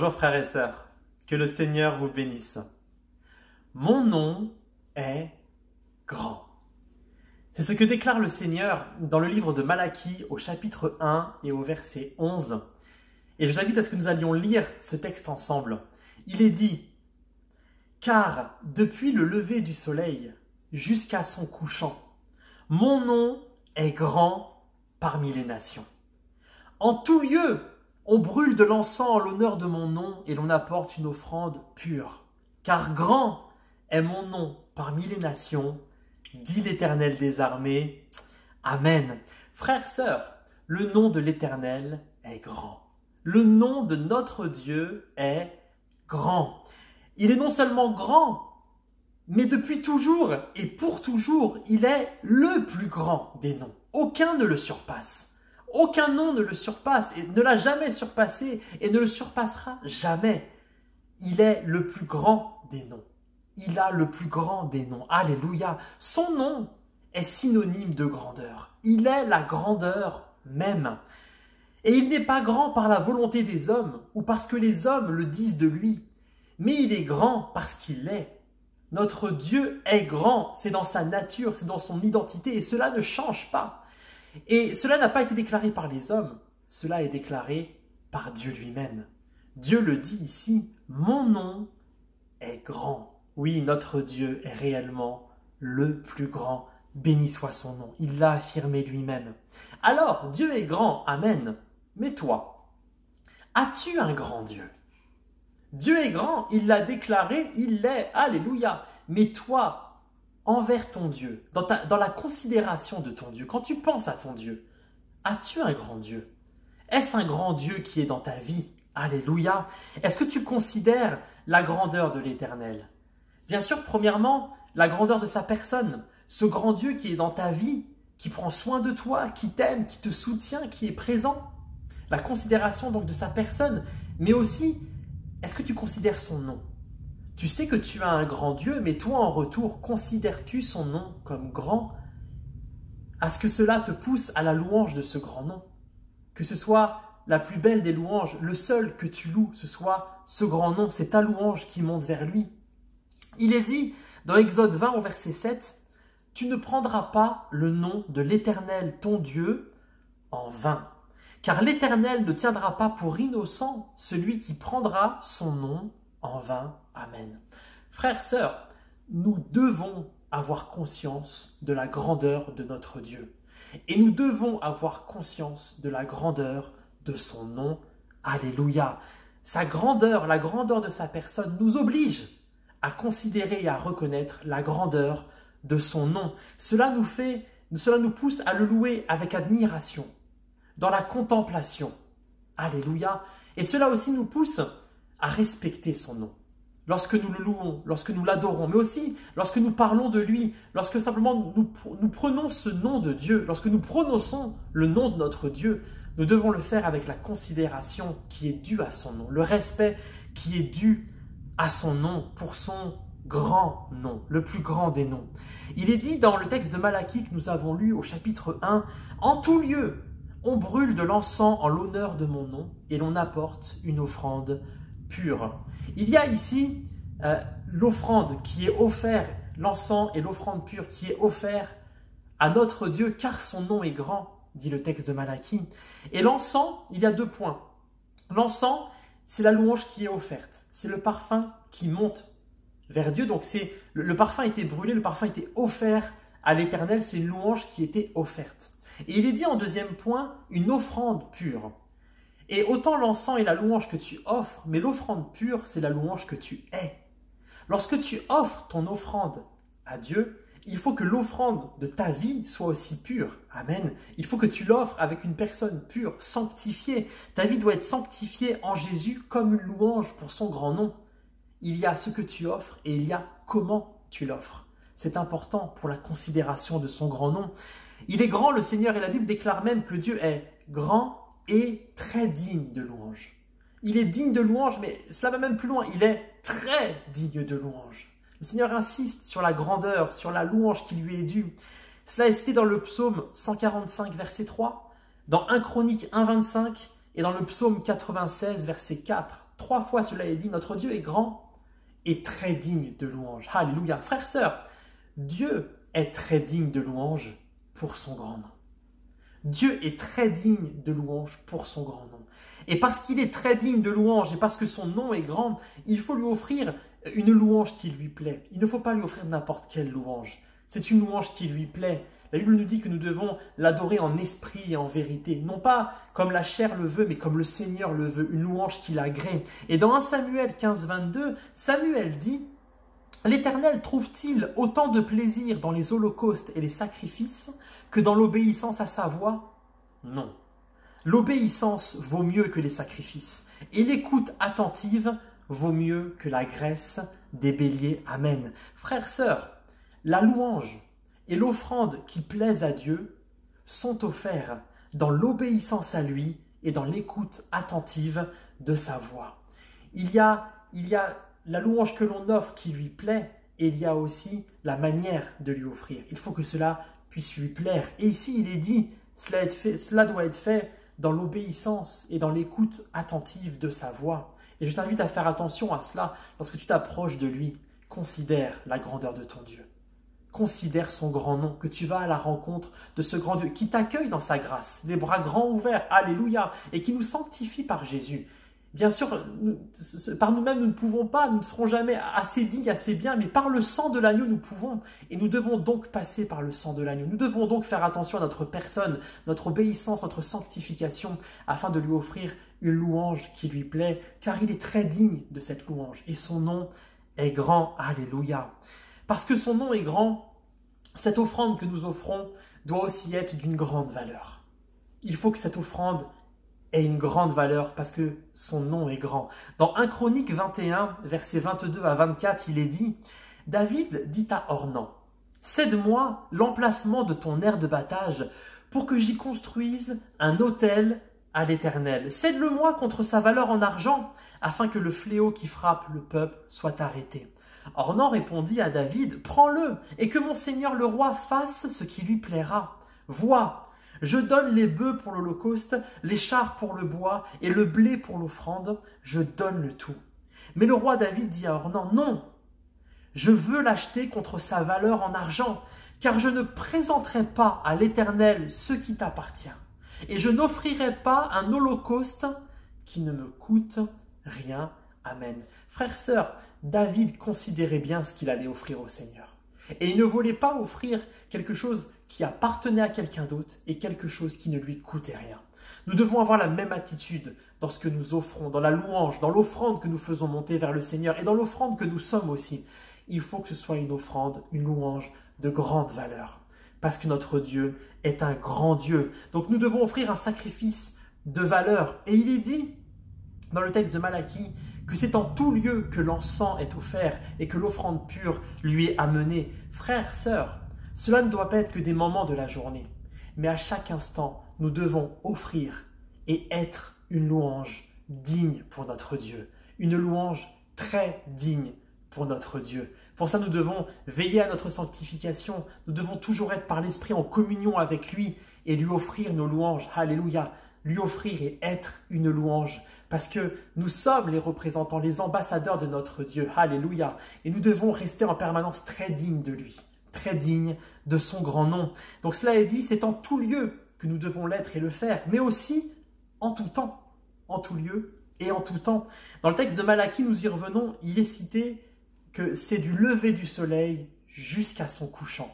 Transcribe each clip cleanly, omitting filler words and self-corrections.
Bonjour frères et sœurs, que le Seigneur vous bénisse. Mon nom est grand. C'est ce que déclare le Seigneur dans le livre de Malachie au chapitre 1 et au verset 11. Et je vous invite à ce que nous allions lire ce texte ensemble. Il est dit « Car depuis le lever du soleil jusqu'à son couchant, mon nom est grand parmi les nations. En tout lieu, on brûle de l'encens en l'honneur de mon nom et l'on apporte une offrande pure. Car grand est mon nom parmi les nations, dit l'Éternel des armées. Amen. » Frères, sœurs, le nom de l'Éternel est grand. Le nom de notre Dieu est grand. Il est non seulement grand, mais depuis toujours et pour toujours, il est le plus grand des noms. Aucun ne le surpasse. Aucun nom ne le surpasse et ne l'a jamais surpassé et ne le surpassera jamais. Il est le plus grand des noms. Il a le plus grand des noms. Alléluia. Son nom est synonyme de grandeur. Il est la grandeur même. Et il n'est pas grand par la volonté des hommes ou parce que les hommes le disent de lui, mais il est grand parce qu'il est. Notre Dieu est grand, c'est dans sa nature, c'est dans son identité et cela ne change pas. Et cela n'a pas été déclaré par les hommes, cela est déclaré par Dieu lui-même. Dieu le dit ici, mon nom est grand. Oui, notre Dieu est réellement le plus grand. Béni soit son nom. Il l'a affirmé lui-même. Alors, Dieu est grand, amen. Mais toi, as-tu un grand Dieu? Dieu est grand, il l'a déclaré, il l'est, alléluia. Mais toi, envers ton Dieu, dans la considération de ton Dieu, quand tu penses à ton Dieu, as-tu un grand Dieu? Est-ce un grand Dieu qui est dans ta vie? Alléluia. Est-ce que tu considères la grandeur de l'Éternel? Bien sûr, premièrement, la grandeur de sa personne, ce grand Dieu qui est dans ta vie, qui prend soin de toi, qui t'aime, qui te soutient, qui est présent. La considération donc de sa personne, mais aussi, est-ce que tu considères son nom? Tu sais que tu as un grand Dieu, mais toi en retour, considères-tu son nom comme grand? À ce que cela te pousse à la louange de ce grand nom? Que ce soit la plus belle des louanges, le seul que tu loues, ce soit ce grand nom, c'est ta louange qui monte vers lui. Il est dit dans Exode 20 au verset 7, « Tu ne prendras pas le nom de l'Éternel ton Dieu en vain, car l'Éternel ne tiendra pas pour innocent celui qui prendra son nom en vain. Amen. » Frères, sœurs, nous devons avoir conscience de la grandeur de notre Dieu. Et nous devons avoir conscience de la grandeur de son nom. Alléluia. Sa grandeur, la grandeur de sa personne nous oblige à considérer et à reconnaître la grandeur de son nom. Cela nous pousse à le louer avec admiration, dans la contemplation. Alléluia. Et cela aussi nous pousse à respecter son nom. Lorsque nous le louons, lorsque nous l'adorons, mais aussi lorsque nous parlons de lui, lorsque simplement nous prenons ce nom de Dieu, lorsque nous prononçons le nom de notre Dieu, nous devons le faire avec la considération qui est due à son nom, le respect qui est dû à son nom, pour son grand nom, le plus grand des noms. Il est dit dans le texte de Malachie que nous avons lu au chapitre 1, « En tout lieu, on brûle de l'encens en l'honneur de mon nom et l'on apporte une offrande pure. » Il y a ici l'offrande qui est offerte, l'encens et l'offrande pure qui est offerte à notre Dieu car son nom est grand, dit le texte de Malachie. Et l'encens, il y a 2 points. L'encens, c'est la louange qui est offerte, c'est le parfum qui monte vers Dieu. Donc le parfum était brûlé, le parfum était offert à l'Éternel, c'est une louange qui était offerte. Et il est dit en 2e point, une offrande pure. Et autant l'encens est la louange que tu offres, mais l'offrande pure, c'est la louange que tu es. Lorsque tu offres ton offrande à Dieu, il faut que l'offrande de ta vie soit aussi pure. Amen. Il faut que tu l'offres avec une personne pure, sanctifiée. Ta vie doit être sanctifiée en Jésus comme une louange pour son grand nom. Il y a ce que tu offres et il y a comment tu l'offres. C'est important pour la considération de son grand nom. Il est grand, le Seigneur, et la Bible déclare même que Dieu est grand et très digne de louange. Il est digne de louange, mais cela va même plus loin. Il est très digne de louange. Le Seigneur insiste sur la grandeur, sur la louange qui lui est due. Cela est cité dans le psaume 145, verset 3, dans 1 Chronique 1, 25 et dans le psaume 96, verset 4. 3 fois cela est dit, notre Dieu est grand et très digne de louange. Alléluia. Frères, sœurs, Dieu est très digne de louange pour son grand nom. Dieu est très digne de louange pour son grand nom. Et parce qu'il est très digne de louange et parce que son nom est grand, il faut lui offrir une louange qui lui plaît. Il ne faut pas lui offrir n'importe quelle louange. C'est une louange qui lui plaît. La Bible nous dit que nous devons l'adorer en esprit et en vérité. Non pas comme la chair le veut, mais comme le Seigneur le veut. Une louange qui l'agrée. Et dans 1 Samuel 15, 22, Samuel dit « L'Éternel trouve-t-il autant de plaisir dans les holocaustes et les sacrifices que dans l'obéissance à sa voix ? Non. L'obéissance vaut mieux que les sacrifices, et l'écoute attentive vaut mieux que la graisse des béliers. Amen. » Frères, sœurs, la louange et l'offrande qui plaisent à Dieu sont offerts dans l'obéissance à lui et dans l'écoute attentive de sa voix. Il y a la louange que l'on offre qui lui plaît, et il y a aussi la manière de lui offrir. Il faut que cela puisse lui plaire. Et ici, il est dit, cela doit être fait dans l'obéissance et dans l'écoute attentive de sa voix. Et je t'invite à faire attention à cela. Lorsque tu t'approches de lui, considère la grandeur de ton Dieu. Considère son grand nom, que tu vas à la rencontre de ce grand Dieu qui t'accueille dans sa grâce, les bras grands ouverts, alléluia, et qui nous sanctifie par Jésus. Bien sûr, par nous-mêmes, nous ne pouvons pas, nous ne serons jamais assez dignes, assez bien, mais par le sang de l'agneau, nous pouvons. Et nous devons donc passer par le sang de l'agneau. Nous devons donc faire attention à notre personne, notre obéissance, notre sanctification, afin de lui offrir une louange qui lui plaît, car il est très digne de cette louange. Et son nom est grand, alléluia. Parce que son nom est grand, cette offrande que nous offrons doit aussi être d'une grande valeur. Il faut que cette offrande ait une grande valeur parce que son nom est grand. Dans 1 Chronique 21, versets 22 à 24, il est dit « David dit à Ornan, « Cède-moi l'emplacement de ton aire de battage pour que j'y construise un autel à l'Éternel. Cède-le-moi contre sa valeur en argent, afin que le fléau qui frappe le peuple soit arrêté. » Ornan répondit à David, « Prends-le, et que mon seigneur le roi fasse ce qui lui plaira. Vois, je donne les bœufs pour l'holocauste, les chars pour le bois et le blé pour l'offrande, je donne le tout. » Mais le roi David dit à Ornan, « Non, je veux l'acheter contre sa valeur en argent, car je ne présenterai pas à l'Éternel ce qui t'appartient, et je n'offrirai pas un holocauste qui ne me coûte rien. » Amen. Frères, sœurs, David considérait bien ce qu'il allait offrir au Seigneur. Et il ne voulait pas offrir quelque chose qui appartenait à quelqu'un d'autre et quelque chose qui ne lui coûtait rien. Nous devons avoir la même attitude dans ce que nous offrons, dans la louange, dans l'offrande que nous faisons monter vers le Seigneur et dans l'offrande que nous sommes aussi. Il faut que ce soit une offrande, une louange de grande valeur. Parce que notre Dieu est un grand Dieu. Donc nous devons offrir un sacrifice de valeur. Et il est dit dans le texte de Malachie que c'est en tout lieu que l'encens est offert et que l'offrande pure lui est amenée. Frères, sœurs, cela ne doit pas être que des moments de la journée, mais à chaque instant, nous devons offrir et être une louange digne pour notre Dieu, une louange très digne pour notre Dieu. Pour ça, nous devons veiller à notre sanctification, nous devons toujours être par l'Esprit en communion avec lui et lui offrir nos louanges. Alléluia! Lui offrir et être une louange, parce que nous sommes les représentants, les ambassadeurs de notre Dieu. Alléluia! Et nous devons rester en permanence très dignes de lui, très dignes de son grand nom. Donc cela est dit, c'est en tout lieu que nous devons l'être et le faire, mais aussi en tout temps, en tout lieu et en tout temps. Dans le texte de Malachie, nous y revenons, il est cité que c'est du lever du soleil jusqu'à son couchant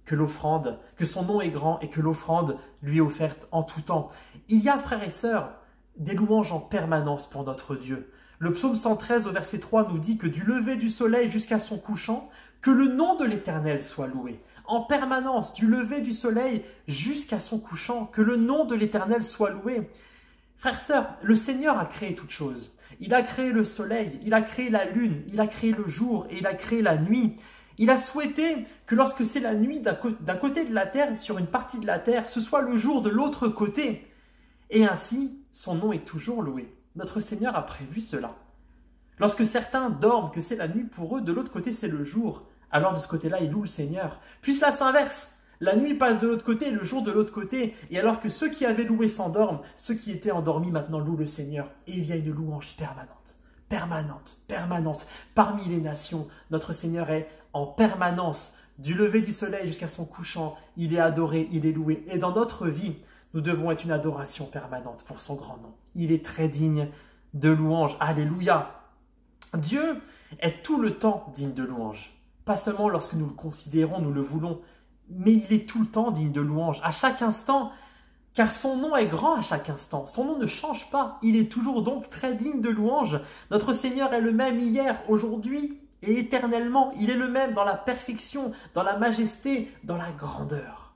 que son nom est grand et que l'offrande lui est offerte en tout temps. Il y a, frères et sœurs, des louanges en permanence pour notre Dieu. Le psaume 113 au verset 3 nous dit que du lever du soleil jusqu'à son couchant, que le nom de l'Éternel soit loué. En permanence, du lever du soleil jusqu'à son couchant, que le nom de l'Éternel soit loué. Frères, sœurs, le Seigneur a créé toutes choses. Il a créé le soleil, il a créé la lune, il a créé le jour et il a créé la nuit. Il a souhaité que lorsque c'est la nuit d'un côté de la terre, sur une partie de la terre, ce soit le jour de l'autre côté. Et ainsi, son nom est toujours loué. Notre Seigneur a prévu cela. Lorsque certains dorment, que c'est la nuit pour eux, de l'autre côté c'est le jour, alors de ce côté-là, ils louent le Seigneur. Puis cela s'inverse. La nuit passe de l'autre côté, le jour de l'autre côté. Et alors que ceux qui avaient loué s'endorment, ceux qui étaient endormis maintenant louent le Seigneur. Et il y a une louange permanente, permanente, permanente. Parmi les nations, notre Seigneur est en permanence. Du lever du soleil jusqu'à son couchant, il est adoré, il est loué. Et dans notre vie, nous devons être une adoration permanente pour son grand nom. Il est très digne de louange. Alléluia. Dieu est tout le temps digne de louange. Pas seulement lorsque nous le considérons, nous le voulons, mais il est tout le temps digne de louange, à chaque instant, car son nom est grand à chaque instant. Son nom ne change pas. Il est toujours donc très digne de louange. Notre Seigneur est le même hier, aujourd'hui et éternellement. Il est le même dans la perfection, dans la majesté, dans la grandeur.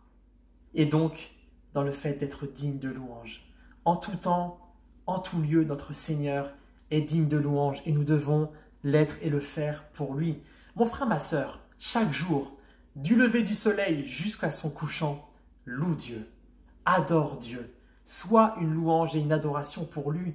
Et donc, dans le fait d'être digne de louange. En tout temps, en tout lieu, notre Seigneur est digne de louange et nous devons l'être et le faire pour lui. Mon frère, ma sœur, chaque jour, du lever du soleil jusqu'à son couchant, loue Dieu, adore Dieu, sois une louange et une adoration pour lui.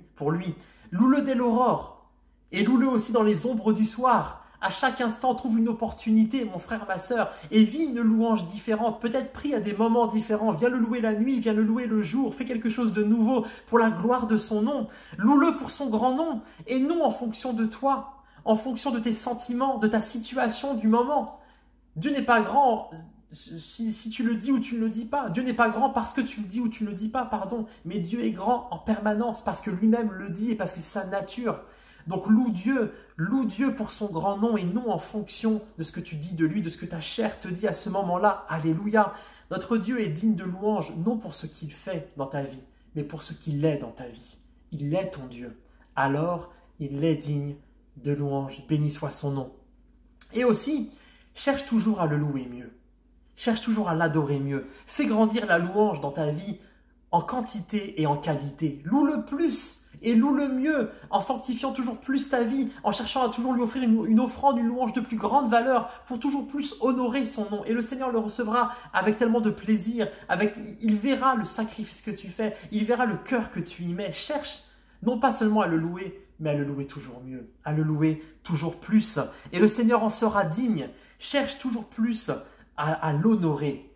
Loue-le dès l'aurore et loue-le aussi dans les ombres du soir. À chaque instant, trouve une opportunité, mon frère, ma sœur, et vis une louange différente, peut-être pris à des moments différents. Viens le louer la nuit, viens le louer le jour, fais quelque chose de nouveau pour la gloire de son nom. Loue-le pour son grand nom, et non en fonction de toi, en fonction de tes sentiments, de ta situation du moment. Dieu n'est pas grand si tu le dis ou tu ne le dis pas. Dieu n'est pas grand parce que tu le dis ou tu ne le dis pas, pardon. Mais Dieu est grand en permanence parce que lui-même le dit et parce que c'est sa nature. Donc loue Dieu pour son grand nom et non en fonction de ce que tu dis de lui, de ce que ta chair te dit à ce moment-là. Alléluia. Notre Dieu est digne de louange, non pour ce qu'il fait dans ta vie, mais pour ce qu'il est dans ta vie. Il est ton Dieu. Alors, il est digne de louange. Béni soit son nom. Et aussi, cherche toujours à le louer mieux. Cherche toujours à l'adorer mieux. Fais grandir la louange dans ta vie en quantité et en qualité. Loue-le plus et loue-le mieux en sanctifiant toujours plus ta vie, en cherchant à toujours lui offrir une offrande, une louange de plus grande valeur pour toujours plus honorer son nom. Et le Seigneur le recevra avec tellement de plaisir. Il verra le sacrifice que tu fais, il verra le cœur que tu y mets. Cherche non pas seulement à le louer, mais à le louer toujours mieux, à le louer toujours plus. Et le Seigneur en sera digne. Cherche toujours plus à l'honorer,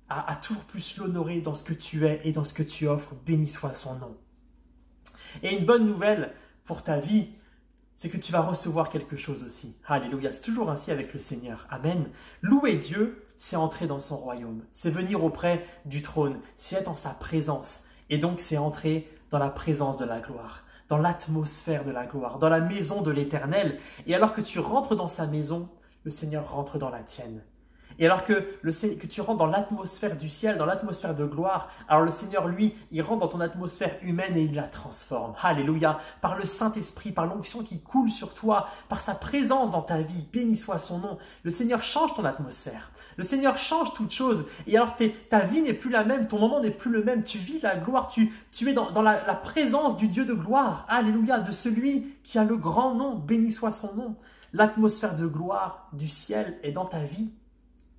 à toujours plus l'honorer dans ce que tu es et dans ce que tu offres. Béni soit son nom. Et une bonne nouvelle pour ta vie, c'est que tu vas recevoir quelque chose aussi. Alléluia, c'est toujours ainsi avec le Seigneur. Amen. Louer Dieu, c'est entrer dans son royaume. C'est venir auprès du trône. C'est être en sa présence. Et donc, c'est entrer dans la présence de la gloire, dans l'atmosphère de la gloire, dans la maison de l'Éternel. Et alors que tu rentres dans sa maison, le Seigneur rentre dans la tienne. Et alors que tu rentres dans l'atmosphère du ciel, dans l'atmosphère de gloire, alors le Seigneur, lui, il rentre dans ton atmosphère humaine et il la transforme. Alléluia. Par le Saint-Esprit, par l'onction qui coule sur toi, par sa présence dans ta vie, béni soit son nom. Le Seigneur change ton atmosphère. Le Seigneur change toute chose. Et alors ta vie n'est plus la même, ton moment n'est plus le même. Tu vis la gloire, tu es dans la présence du Dieu de gloire. Alléluia, de celui qui a le grand nom, béni soit son nom. L'atmosphère de gloire du ciel est dans ta vie.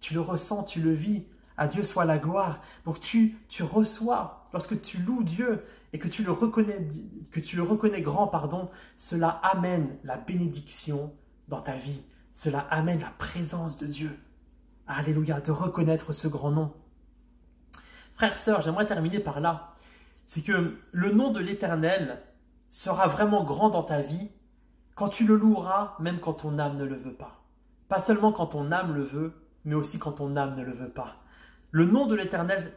Tu le ressens, tu le vis. À Dieu soit la gloire. Donc tu reçois, lorsque tu loues Dieu et que tu le reconnais grand, cela amène la bénédiction dans ta vie. Cela amène la présence de Dieu. Alléluia, de reconnaître ce grand nom. Frères, sœurs, j'aimerais terminer par là. C'est que le nom de l'Éternel sera vraiment grand dans ta vie quand tu le loueras, même quand ton âme ne le veut pas. Pas seulement quand ton âme le veut, mais aussi quand ton âme ne le veut pas. Le nom de l'Éternel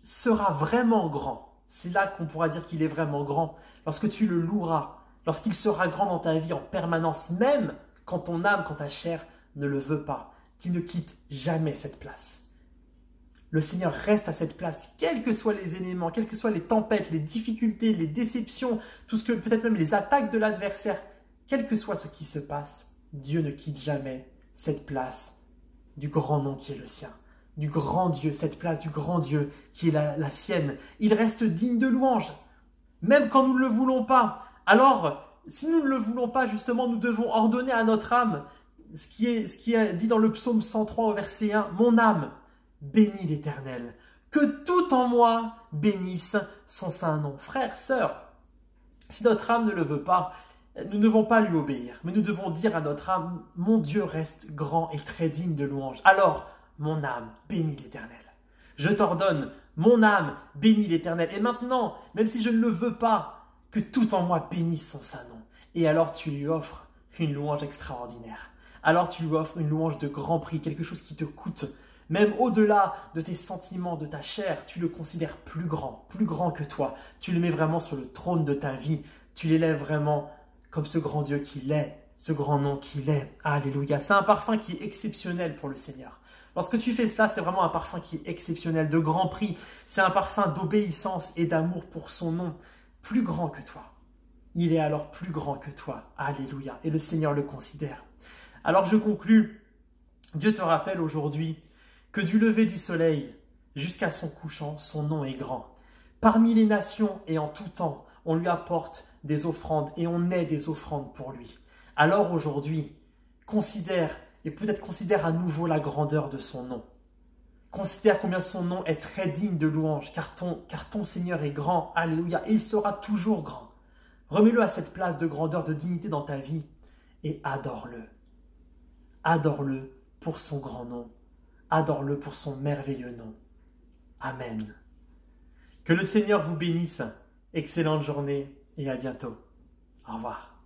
sera vraiment grand. C'est là qu'on pourra dire qu'il est vraiment grand. Lorsque tu le loueras, lorsqu'il sera grand dans ta vie en permanence, même quand ton âme, quand ta chair ne le veut pas, qu'il ne quitte jamais cette place. Le Seigneur reste à cette place, quels que soient les éléments, quelles que soient les tempêtes, les difficultés, les déceptions, tout ce que peut-être même les attaques de l'adversaire, quel que soit ce qui se passe, Dieu ne quitte jamais cette place du grand nom qui est le sien, du grand Dieu, cette place du grand Dieu qui est la sienne. Il reste digne de louange, même quand nous ne le voulons pas. Alors, si nous ne le voulons pas, justement, nous devons ordonner à notre âme, ce qui est dit dans le psaume 103 au verset 1, « Mon âme, bénis l'Éternel, que tout en moi bénisse son saint nom. » Frères, sœurs, si notre âme ne le veut pas, nous ne devons pas lui obéir, mais nous devons dire à notre âme, mon Dieu reste grand et très digne de louange. Alors, mon âme, bénis l'Éternel. Je t'ordonne, mon âme bénit l'Éternel. Et maintenant, même si je ne le veux pas, que tout en moi bénisse son saint nom. Et alors tu lui offres une louange extraordinaire. Alors tu lui offres une louange de grand prix, quelque chose qui te coûte. Même au-delà de tes sentiments, de ta chair, tu le considères plus grand que toi. Tu le mets vraiment sur le trône de ta vie. Tu l'élèves vraiment comme ce grand Dieu qu'il est, ce grand nom qu'il est. Alléluia. C'est un parfum qui est exceptionnel pour le Seigneur. Lorsque tu fais cela, c'est vraiment un parfum qui est exceptionnel, de grand prix. C'est un parfum d'obéissance et d'amour pour son nom, plus grand que toi. Il est alors plus grand que toi. Alléluia. Et le Seigneur le considère. Alors je conclus. Dieu te rappelle aujourd'hui que du lever du soleil jusqu'à son couchant, son nom est grand. Parmi les nations et en tout temps, on lui apporte des offrandes et on est des offrandes pour lui. Alors aujourd'hui, considère et peut-être considère à nouveau la grandeur de son nom. Considère combien son nom est très digne de louange, car ton Seigneur est grand, alléluia, et il sera toujours grand. Remets-le à cette place de grandeur, de dignité dans ta vie, et adore-le. Adore-le pour son grand nom. Adore-le pour son merveilleux nom. Amen. Que le Seigneur vous bénisse. Excellente journée et à bientôt. Au revoir.